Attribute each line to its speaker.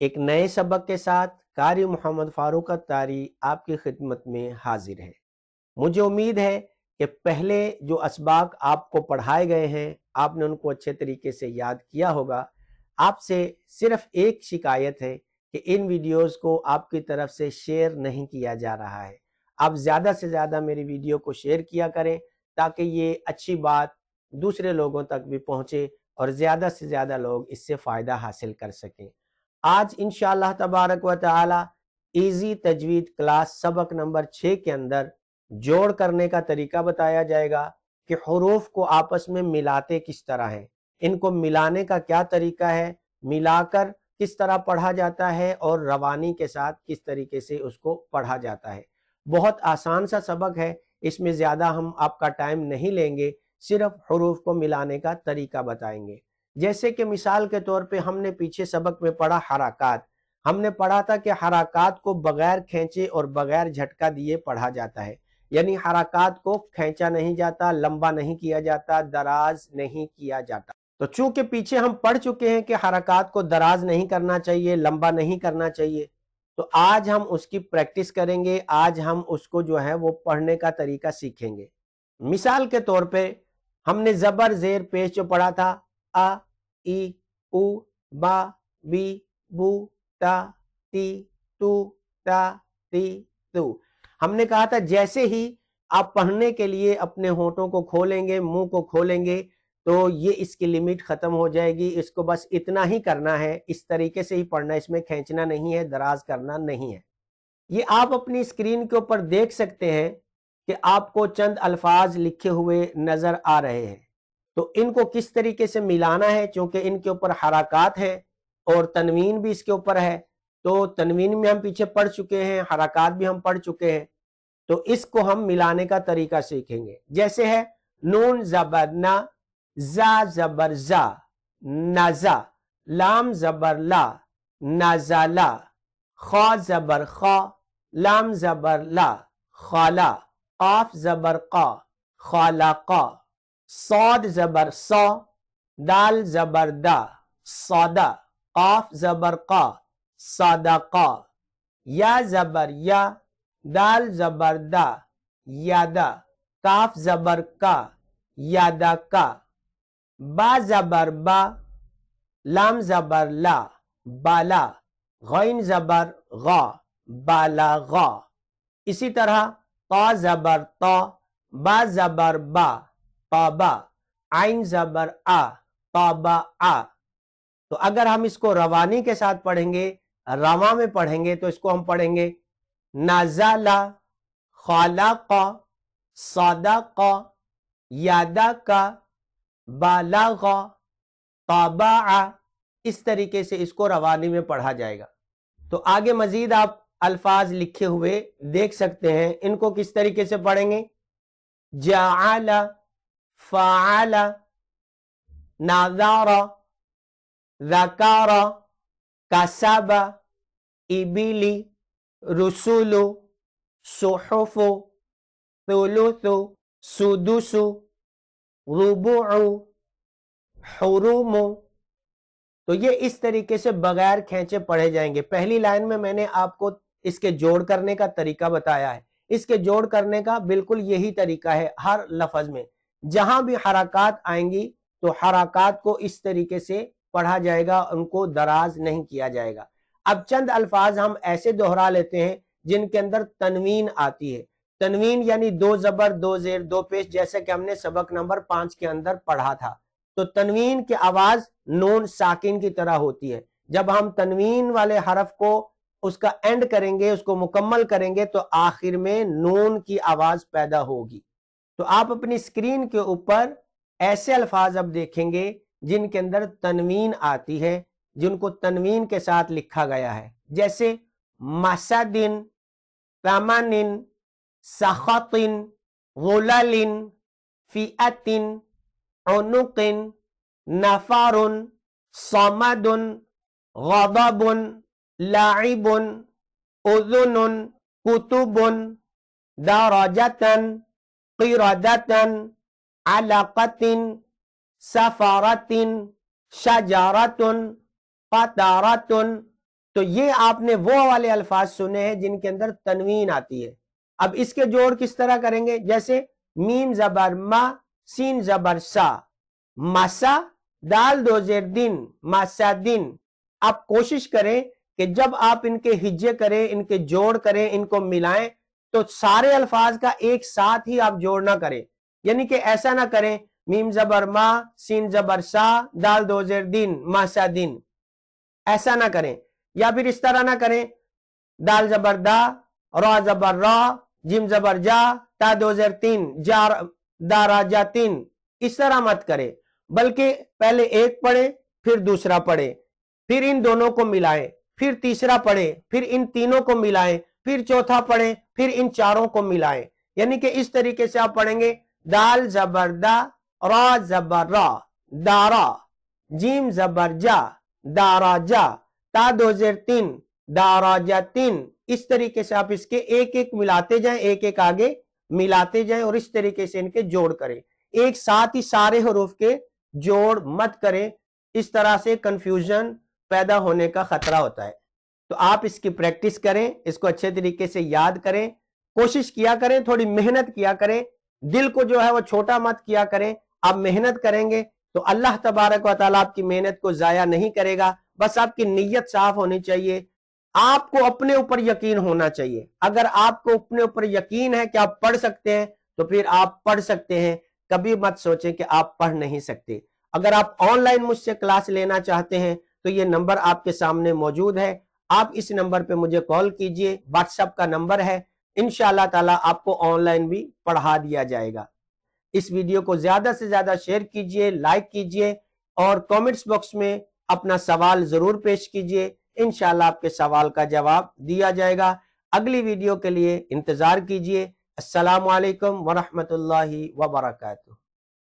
Speaker 1: ایک نئے سبق کے ساتھ قاری محمد فاروق اتاری آپ کی خدمت میں حاضر ہے۔ مجھے امید ہے کہ پہلے جو اسباق آپ کو پڑھائے گئے ہیں آپ نے ان کو اچھے طریقے سے یاد کیا ہوگا۔ آپ سے صرف ایک شکایت ہے کہ ان ویڈیوز کو آپ کی طرف سے شیئر نہیں کیا جا رہا ہے۔ آپ زیادہ سے زیادہ میری ویڈیو کو شیئر کیا کریں تاکہ یہ اچھی بات دوسرے لوگوں تک بھی پہنچے اور زیادہ سے زیادہ لوگ اس سے فائدہ حاصل کر سکیں۔ آج انشاءاللہ تبارک و تعالی ایزی تجوید کلاس سبق نمبر 6 کے اندر جوڑ کرنے کا طریقہ بتایا جائے گا کہ حروف کو آپس میں ملاتے کس طرح ہیں، ان کو ملانے کا کیا طریقہ ہے، ملا کر کس طرح پڑھا جاتا ہے اور روانی کے ساتھ کس طریقے سے اس کو پڑھا جاتا ہے۔ بہت آسان سا سبق ہے، اس میں زیادہ ہم آپ کا ٹائم نہیں لیں گے، صرف حروف کو ملانے کا طریقہ بتائیں گے۔ جیسے کہ مثال کے طور پہ ہم نے پیچھے سبق میں پڑھا حرکات، ہم نے پڑھا تھا کہ حرکات کو بغیر کھینچے اور بغیر جھٹکا دیے پڑھا جاتا ہے، یعنی حرکات کو کھینچا نہیں جاتا، لمبا نہیں کیا جاتا، دراز نہیں کیا جاتا۔ تو چونکہ پیچھے ہم پڑھ چکے ہیں کہ حرکات کو دراز نہیں کرنا چاہیے، لمبا نہیں کرنا چاہیے، تو آج ہم اس کی پریکٹس کریں گے، آج ہم اس کو جو ہے وہ پڑھنے کا طریقہ سیکھیں گے۔ مثال کے طور پہ ہم نے زبر زیر پیش جو پڑھا تھا، ا ای او با بی بو تا تی تو تا تی تو، ہم نے کہا تھا جیسے ہی آپ پڑھنے کے لیے اپنے ہونٹوں کو کھولیں گے، منہ کو کھولیں گے تو یہ اس کی لیمٹ ختم ہو جائے گی، اس کو بس اتنا ہی کرنا ہے، اس طریقے سے ہی پڑھنا ہے، اس میں کھینچنا نہیں ہے، دراز کرنا نہیں ہے۔ یہ آپ اپنی اسکرین کے اوپر دیکھ سکتے ہیں کہ آپ کو چند الفاظ لکھے ہوئے نظر آ رہے ہیں، تو ان کو کس طریقے سے ملانا ہے، چونکہ ان کے اوپر حرکات ہیں اور تنوین بھی اس کے اوپر ہے، تو تنوین میں ہم پیچھے پڑھ چکے ہیں، حرکات بھی ہم پڑھ چکے ہیں، تو اس کو ہم ملانے کا طریقہ سیکھیں گے۔ جیسے ہے نون زبر نا، زا زبر زا، نزا، لام زبر لا، نزالا، خا زبر خا، لام زبر لا، خالا، قاف زبر قا، خالقا، صاد زبر صا، دال زبر دا، صادا، قاف زبر قا، صادقا، یا زبر یا، دال زبر دا، یادا، کاف زبر کا، یادا کا، با زبر با، لام زبر لا، بالا، غین زبر غا، بالا غا۔ اسی طرح طا زبر طا، با زبر با، طابا، عین زبر آ، طابا آ۔ تو اگر ہم اس کو روانی کے ساتھ پڑھیں گے، رواں میں پڑھیں گے، تو اس کو ہم پڑھیں گے نازالا، خالقا، صادقا، یادکا، بالاغا، طابعا، اس طریقے سے اس کو روانی میں پڑھا جائے گا۔ تو آگے مزید آپ الفاظ لکھے ہوئے دیکھ سکتے ہیں، ان کو کس طریقے سے پڑھیں گے؟ جعل، فعل، نظر، ذکر، کسب، ابلی، رسول، صحف، ثلث، سدس، ربع، حرم۔ تو یہ اس طریقے سے بغیر کھینچے پڑھے جائیں گے۔ پہلی لائن میں نے آپ کو اس کے جوڑ کرنے کا طریقہ بتایا ہے، اس کے جوڑ کرنے کا بالکل یہی طریقہ ہے۔ ہر لفظ میں جہاں بھی حرکات آئیں گی تو حرکات کو اس طریقے سے پڑھا جائے گا، ان کو دراز نہیں کیا جائے گا۔ اب چند الفاظ ہم ایسے دہرا لیتے ہیں جن کے اندر تنوین آتی ہے۔ تنوین یعنی دو زبر، دو زیر، دو پیش، جیسے کہ ہم نے سبق نمبر 5 کے اندر پڑھا تھا۔ تو تنوین کی آواز نون ساکن کی طرح ہوتی ہے۔ جب ہم تنوین والے حرف کو اس کا اینڈ کریں گے، اس کو مکمل کریں گے، تو آخر میں نون کی آواز پیدا ہوگی۔ تو آپ اپنی اسکرین کے اوپر ایسے الفاظ اب دیکھیں گے جن کے اندر تنوین آتی ہے، جن کو تنوین کے ساتھ لکھا گیا ہے، جیسے مسدن، ثمن، سخط، غلل، فئت، عنق، نفر، صمد، غضب، لعب، اذن، کتب، درجة، قردة، علقة، سفرة، شجرة، قطرة، تو یہ آپ نے وہ والے الفاظ سنے ہیں جن کے اندر تنوین آتی ہے. اب اس کے جوڑ کس طرح کریں گے؟ جیسے میم زبر ما، سین زبر سا، ماسا، دال دو زیر دن، ماسا دن. آپ کوشش کریں کہ جب آپ ان کے ہجے کریں، ان کے جوڑ کریں، ان کو ملائیں تو سارے الفاظ کا ایک ساتھ ہی آپ جوڑ نہ کریں. یعنی کہ ایسا نہ کریں میم زبر ما، سین زبر سا، دال دو زیر دن، ماسا دن، ایسا نہ کریں. یا پھر اس طرح نہ کریں دال زبر دا، را زبر را، جیم زبر جا، تا دو زیر تین، دارا جا تین. اس طرح مت کریں، بلکہ پہلے ایک پڑھیں پھر دوسرا پڑھیں، پھر ان دونوں کو ملائیں، پھر تیسرا پڑھیں، پھر ان تینوں کو ملائیں، پھر چوتھا پڑھیں، پھر ان چاروں کو ملائیں. یعنی کہ اس طریقے سے آپ پڑھیں گے دال زبر دا، را زبر را، دارا، جیم زبر جا، دارا جا، تا دو زیر تین، دارا جا تین. اس طریقے سے آپ اس کے ایک ایک ملاتے جائیں، ایک ایک آگے ملاتے جائیں اور اس طریقے سے ان کے جوڑ کریں. ایک ساتھ ہی سارے حروف کے جوڑ مت کریں، اس طرح سے کنفیوژن پیدا ہونے کا خطرہ ہوتا ہے. تو آپ اس کی پریکٹس کریں، اس کو اچھے طریقے سے یاد کریں، کوشش کیا کریں، تھوڑی محنت کیا کریں، دل کو جو ہے وہ چھوٹا مت کیا کریں. آپ محنت کریں گے تو اللہ تبارک و تعالیٰ آپ کی محنت کو ضائع نہیں کرے گا. بس آپ کی نیت صاف ہونی چاہیے، آپ کو اپنے اوپر یقین ہونا چاہیے. اگر آپ کو اپنے اوپر یقین ہے کہ آپ پڑھ سکتے ہیں تو پھر آپ پڑھ سکتے ہیں. کبھی مت سوچیں کہ آپ پڑھ نہیں سکتے. اگر آپ آن لائن مجھ سے کلاس لینا چاہتے ہیں تو یہ نمبر آپ کے سامنے موجود ہے، آپ اس نمبر پہ مجھے کال کیجئے، واٹس ایپ کا نمبر ہے. انشاءاللہ تعالیٰ آپ کو آن لائن بھی پڑھا دیا جائے گا. اس ویڈیو کو زیادہ سے زیادہ شیئر کیجئے، لائک کیجئے اور کامنٹس باکس میں اپنا سوال ضرور پیش کیجئے. انشاءاللہ آپ کے سوال کا جواب دیا جائے گا. اگلی ویڈیو کے لیے انتظار کیجئے. السلام علیکم ورحمۃ اللہ وبرکاتہ.